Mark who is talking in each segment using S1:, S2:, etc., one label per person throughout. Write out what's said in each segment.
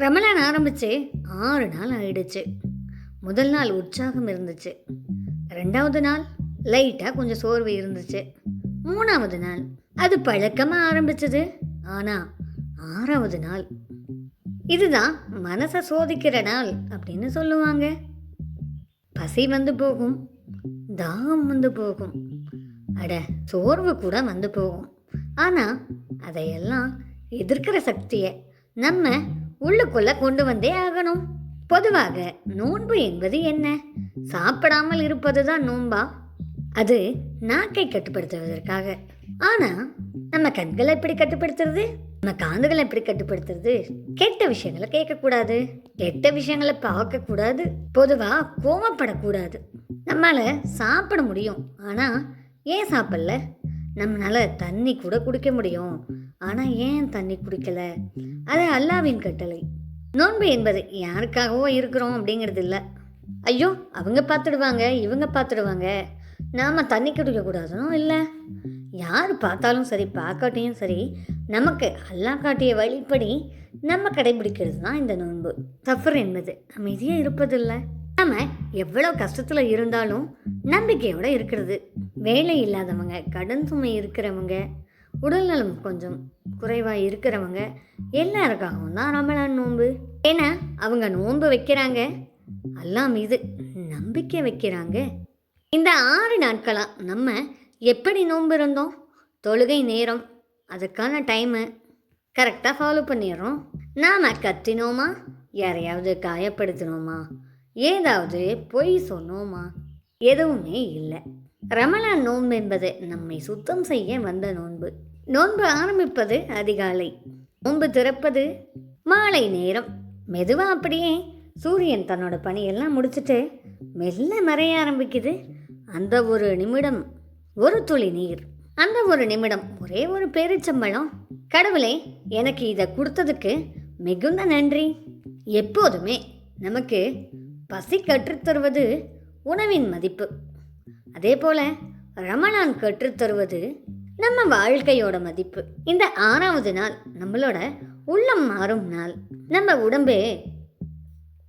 S1: ரமலான் ஆரம்பித்து 6 நாள் ஆயிடுச்சு. முதல் நாள் உற்சாகம் இருந்துச்சு. 2வது நாள் லைட்டாக கொஞ்சம் சோர்வு இருந்துச்சு. 3வது நாள் அது பழக்கமாக ஆரம்பிச்சது. ஆனால் 6வது நாள் இதுதான் மனசை சோதிக்கிற நாள் அப்படின்னு சொல்லுவாங்க. பசி வந்து போகும், தாகம் வந்து போகும், அட சோர்வு கூட வந்து போகும். ஆனால் அதையெல்லாம் எதிர்க்கிற சக்தியை நம்ம உள்ளுக்குள்ள கொண்டு வந்தே ஆகணும். பொதுவாக நோன்பு என்பது என்ன? சாப்பிடாமல் இருப்பது தான் நோன்பா? அது நாக்கை கட்டுப்படுத்துவதற்காக. ஆனா நம்ம கண்களை எப்படி கட்டுப்படுத்துறது? நம்ம காதுகளை எப்படி கட்டுப்படுத்துறது? கெட்ட விஷயங்களை கேட்கக்கூடாது, கெட்ட விஷயங்களை பார்க்கக்கூடாது, பொதுவா கோவப்படக்கூடாது. நம்மளால சாப்பிட முடியும், ஆனா ஏன் சாப்பிடல? நம்மளால தண்ணி கூட குடிக்க முடியும், ஆனால் ஏன் தண்ணி குடிக்கல? அது அல்லாவின் கட்டளை. நோன்பு என்பது யாருக்காகவோ இருக்கிறோம் அப்படிங்கிறது இல்லை. ஐயோ அவங்க பார்த்துடுவாங்க, இவங்க பார்த்துடுவாங்க, நாம் தண்ணி குடிக்கக்கூடாதுனோ இல்லை. யார் பார்த்தாலும் சரி பார்க்காட்டியும் சரி, நமக்கு அல்லாஹ் காட்டிய வழிப்படி நம்ம கடைபிடிக்கிறது தான் இந்த நோன்பு. சஃபர் என்பது அமைதியாக இருப்பதில்லை. நம்ம எவ்வளோ கஷ்டத்தில் இருந்தாலும் நம்பிக்கையோடு இருக்கிறது. வேலை இல்லாதவங்க, கடன் சுமை இருக்கிறவங்க, உடல்நலம் கொஞ்சம் குறைவாக இருக்கிறவங்க எல்லாருக்காகவும் தான் ரமலான் நோன்பு. ஏன்னா அவங்க நோன்பு வைக்கிறாங்க, அல்லாஹ் மீது நம்பிக்கை வைக்கிறாங்க. இந்த 6 நாட்களாக நம்ம எப்படி நோன்பு இருந்தோம்? தொழுகை நேரம், அதுக்கான டைமு கரெக்டாக ஃபாலோ பண்ணிடுறோம். நாம் கத்தினோமா? யாரையாவது காயப்படுத்தினோமா? ஏதாவது பொய் சொன்னோமா? எதுவுமே இல்லை. ரமலான் நோன்பு என்பது நம்மை சுத்தம் செய்ய வந்த நோன்பு. நோன்பு ஆரம்பிப்பது அதிகாலை, நோன்பு திறப்பது மாலை நேரம். மெதுவாக அப்படியே சூரியன் தன்னோட பணியெல்லாம் முடிச்சுட்டு மெல்ல மறைய ஆரம்பிக்குது. அந்த ஒரு நிமிடம் ஒரு துளி நீர், அந்த ஒரு நிமிடம் ஒரே ஒரு பேரிச்சம்பழம். கடவுளே, எனக்கு இதை கொடுத்ததுக்கு மிகுந்த நன்றி. எப்போதுமே நமக்கு பசி கற்றுத்தருவது உணவின் மதிப்பு. அதே போல ரமலான் கற்றுத்தருவது நம்ம வாழ்க்கையோட மதிப்பு. இந்த 6வது நாள் நம்மளோட உள்ளம் மாறும் நாள். நம்ம உடம்பு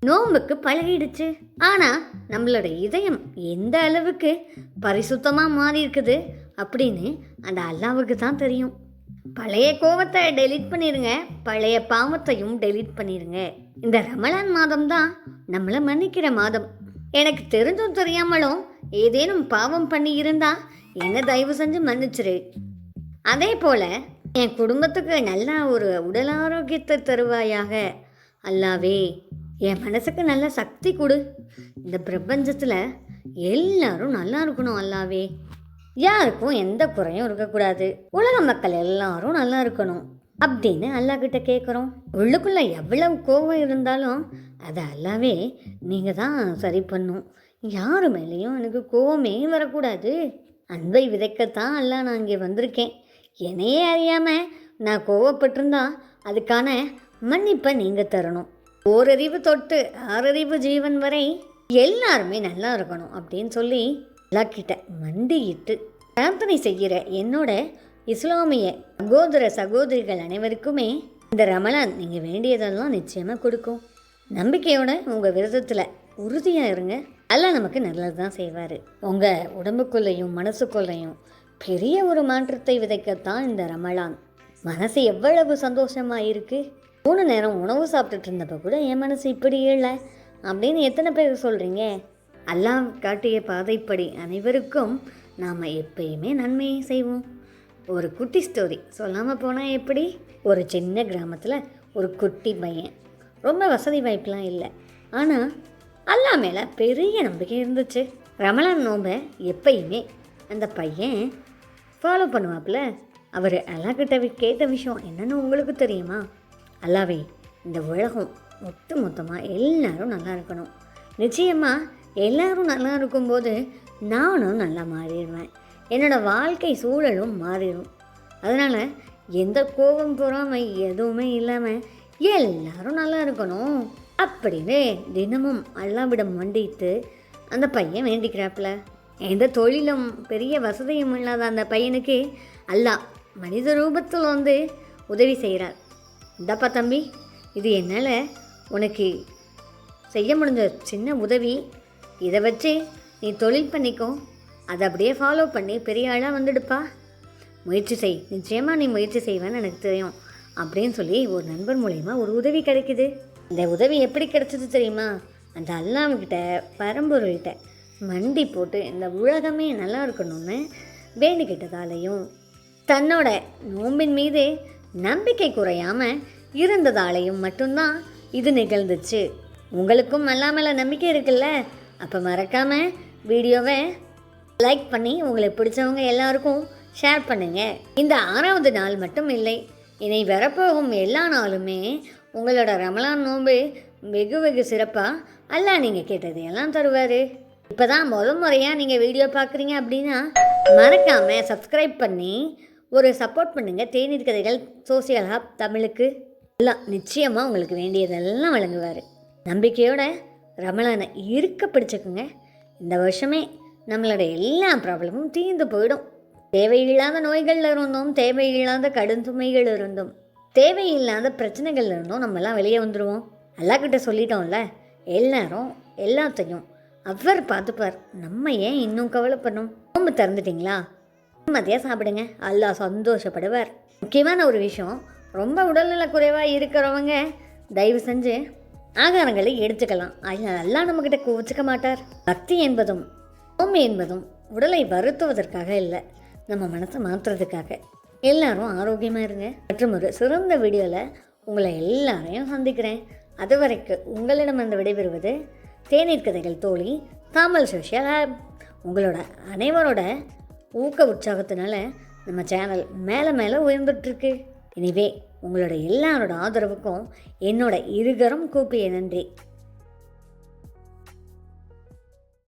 S1: நோம்புக்கு பழகிடுச்சு. ஆனால் நம்மளோட இதயம் எந்த அளவுக்கு பரிசுத்தமாக மாறி இருக்குது அப்படின்னு அந்த அல்லாவுக்கு தான் தெரியும். பழைய கோபத்தை டெலீட் பண்ணிடுங்க, பழைய பாவத்தையும் டெலீட் பண்ணிடுங்க. இந்த ரமலான் மாதம் தான் நம்மளை மன்னிக்கிற மாதம். எனக்கு தெரிஞ்சும் தெரியாமலும் ஏதேனும் பாவம் பண்ணி இருந்தா என்ன தயவு செஞ்சு மன்னிச்சிரு. அதே போல என் குடும்பத்துக்கு நல்ல ஒரு உடல் ஆரோக்கியத்தை தருவாயாக அல்லாவே. என் மனசுக்கு நல்ல சக்தி கொடு. இந்த பிரபஞ்சத்தில் எல்லாரும் நல்லா இருக்கணும் அல்லாவே. யாருக்கும் எந்த குறையும் இருக்கக்கூடாது. உலக மக்கள் எல்லாரும் நல்லா இருக்கணும் அப்படின்னு அல்லாஹ்கிட்ட கேட்குறோம். உள்ளுக்குள்ளே எவ்வளவு கோபம் இருந்தாலும் அதை அல்லாவே நீங்கள் தான் சரி பண்ணும். யாரு மேலேயும் எனக்கு கோபமே வரக்கூடாது. அன்பை விதைக்கத்தான் அல்லாஹ் நான் இங்கே வந்திருக்கேன். என்னையே அறியாமல் நான் கோவப்பட்டிருந்தா அதுக்கான மன்னிப்பை நீங்கள் தரணும். ஓரறிவு தொட்டு 6 ஜீவன் வரை எல்லாருமே நல்லா இருக்கணும் அப்படின்னு சொல்லி அல்லாஹ்கிட்ட மண்டியிட்டு பிரார்த்தனை செய்கிற என்னோட இஸ்லாமிய சகோதர சகோதரிகள் அனைவருக்குமே இந்த ரமலான் நீங்கள் வேண்டியதெல்லாம் நிச்சயமாக கொடுக்கும். நம்பிக்கையோட உங்கள் விரதத்தில் உறுதியாக இருங்க. எல்லாம் நமக்கு நல்லது தான் செய்வார். உங்கள் உடம்புக்குள்ளேயும் மனசுக்குள்ளேயும் பெரிய ஒரு மாற்றத்தை விதைக்கத்தான் இந்த ரமலான். மனசு எவ்வளவு சந்தோஷமாக இருக்குது. 3 நேரம் உணவு சாப்பிட்டுட்டு இருந்தப்போ கூட என் மனசு இப்படி இல்லை அப்படின்னு எத்தனை பேர் சொல்கிறீங்க? அல்லாஹ் காட்டிய பாதைப்படி அனைவருக்கும் நாம் எப்பயுமே நன்மையை செய்வோம். ஒரு குட்டி ஸ்டோரி சொல்லாமல் போனால் எப்படி? ஒரு சின்ன கிராமத்தில் ஒரு குட்டி பையன், ரொம்ப வசதி வாய்ப்பெலாம் இல்லை, ஆனால் அல்லாஹ் மேலே பெரிய நம்பிக்கை இருந்துச்சு. ரமலான் நோன்பை எப்பயுமே அந்த பையன் ஃபாலோ பண்ணுவாப்புல. அவர் அல்லாஹ்கிட்ட கேட்ட விஷயம் என்னென்னு உங்களுக்கு தெரியுமா? அல்லாவே, இந்த உலகம் ஒட்டு மொத்தமாக எல்லாரும் நல்லா இருக்கணும். நிச்சயமாக எல்லாரும் நல்லா இருக்கும்போது நானும் நல்லா மாறிடுவேன், என்னோடய வாழ்க்கை சூழலும் மாறிடும். அதனால் எந்த கோபம் பொறாமை எதுவுமே இல்லாமல் எல்லாரும் நல்லா இருக்கணும் அப்படின்னு தினமும் அல்லாவிடம் மண்டிட்டு அந்த பையன் வேண்டிக்கிறாப்புல. எந்த தொழிலும் பெரிய வசதியும் இல்லாத அந்த பையனுக்கு அல்லாஹ் மனித ரூபத்தில் உதவி செய்கிறார். இந்தப்பா தம்பி, இது என்னால் உனக்கு செய்ய முடிஞ்ச சின்ன உதவி. இதை வச்சு நீ தொழில் பண்ணிக்கோ, அதை அப்படியே ஃபாலோ பண்ணி பெரிய ஆளாக வந்துடுப்பா. முயற்சி செய், நிச்சயமாக நீ முயற்சி செய்வேன்னு எனக்கு தெரியும் அப்படின்னு சொல்லி ஒரு நண்பர் மூலயமா ஒரு உதவி கிடைக்குது. இந்த உதவி எப்படி கிடைச்சது தெரியுமா? அந்த அல்லாஹ்கிட்ட பரம்பொருள்கிட்ட மண்டி போட்டு இந்த உலகமே நல்லா இருக்கணும்னு வேண்டிக்கிட்டதாலையும் தன்னோட நோம்பின் மீது நம்பிக்கை குறையாமல் இருந்ததாலையும் மட்டும்தான் இது நிகழ்ந்துச்சு. உங்களுக்கும் அல்லாமல நம்பிக்கை இருக்குல்ல? அப்போ மறக்காமல் வீடியோவை லைக் பண்ணி உங்களுக்கு பிடிச்சவங்க எல்லாருக்கும் ஷேர் பண்ணுங்கள். இந்த 6வது நாள் மட்டும் இல்லை, இனி வரப்போகும் எல்லா நாளுமே உங்களோட ரமலான் நோன்பு வெகு சிறப்பாக அல்லாஹ் நீங்கள் கேட்டது எல்லாம் தருவார். இப்போ தான் முறையாக நீங்கள் வீடியோ பார்க்குறீங்க அப்படின்னா மறக்காமல் சப்ஸ்கிரைப் பண்ணி ஒரு சப்போர்ட் பண்ணுங்கள். தேநீர் கதைகள் சோசியல் ஹப் தமிழுக்கு எல்லாம் நிச்சயமாக உங்களுக்கு வேண்டியதெல்லாம் வழங்குவார். நம்பிக்கையோட ரமலானை இருக்க பிடிச்சிக்குங்க. இந்த வருஷமே நம்மளோட எல்லா ப்ராப்ளமும் தீர்ந்து போயிடும். தேவையில்லாத நோய்களில் இருந்தோம், தேவையில்லாத கடும் சுமைகள் இருந்தோம், தேவையில்லாத பிரச்சனைகள் இருந்தோம் நம்மலாம் வெளியே வந்துடுவோம். அல்லாஹ்கிட்ட சொல்லிட்டோம்ல, எல்லாரும் எல்லாத்தையும் அவர் பார்த்துப்பார். நம்ம ஏன் இன்னும் கவலைப்படணும்? நோம்பு திறந்துட்டிங்களா? மதியம் சாப்பிடுங்க, அல்லாஹ் சந்தோஷப்படுவார். முக்கியமான ஒரு விஷயம், ரொம்ப உடல்நல குறைவாக இருக்கிறவங்க தயவு செஞ்சு ஆகாரங்களை எடுத்துக்கலாம். அதனால் அல்லாஹ் நம்மக்கிட்ட கோச்சிக்க மாட்டார். பக்தி என்பதும் நோம்பு என்பதும் உடலை வருத்துவதற்காக இல்லை, நம்ம மனசை மாற்றுறதுக்காக. எல்லாரும் ஆரோக்கியமாக இருங்க. மற்றும் ஒரு சிறந்த வீடியோவில் உங்களை எல்லாரையும் சந்திக்கிறேன். அது வரைக்கும் உங்களிடம் வந்து விடைபெறுவது தேநீர் கதைகள் தோழி தாமல் சோஷியல் ஆப். உங்களோட அனைவரோட ஊக்க உற்சாகத்தினால நம்ம சேனல் மேலே உயர்ந்துட்டுருக்கு. எனவே உங்களோட எல்லாரோட ஆதரவுக்கும் என்னோட இருகரம் கூப்பிய நன்றி.